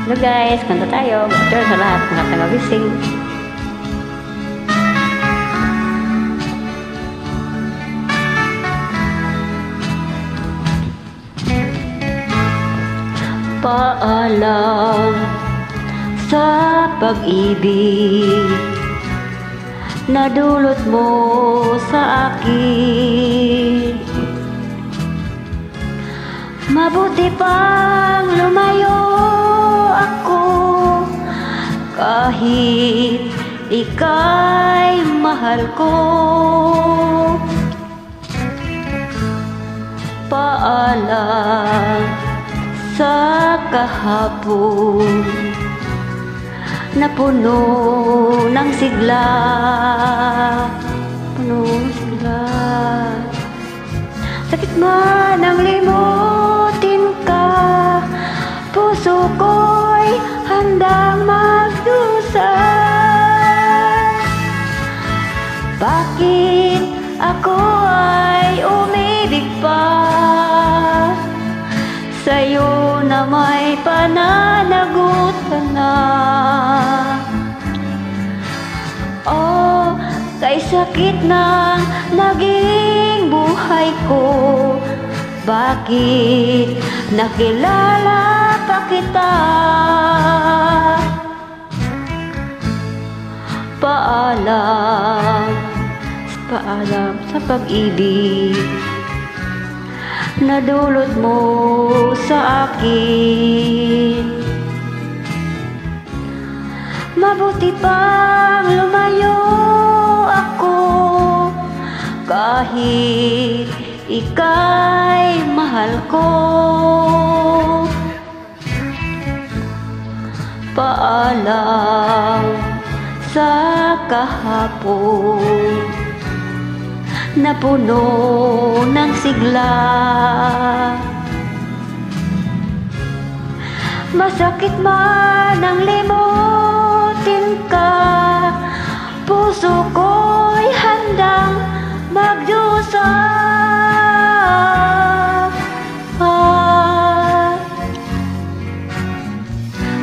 Hello guys, kanta tayo. Good sa lahat ng taga-gising. Paalam sa pag-ibig na dulot mo sa akin. Mabuti pang lumayo ako kahit ika'y mahal ko. Paalam sa kahapon na puno ng sigla. Puno ng sigla. Sakit man ang limutin ka, puso ko'y handang magdusa. Bakit ako ay umibig pa sa'yo na may pananagot ka na? Oh, kay sakit na naging buhay ko, bakit nakilala pa kita? Paalam sa pag-ibig na dulot mo sa akin. Mabuti pang lumayo ako kahit ika'y mahal ko. Paalam sa kahapon na puno ng sigla. Masakit man ang limutin ka, puso ko'y handang magdusa.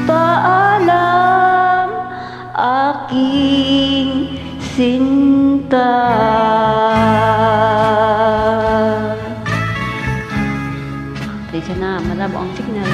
Paalam aking sinta. Pasensya na, malabo ang signal.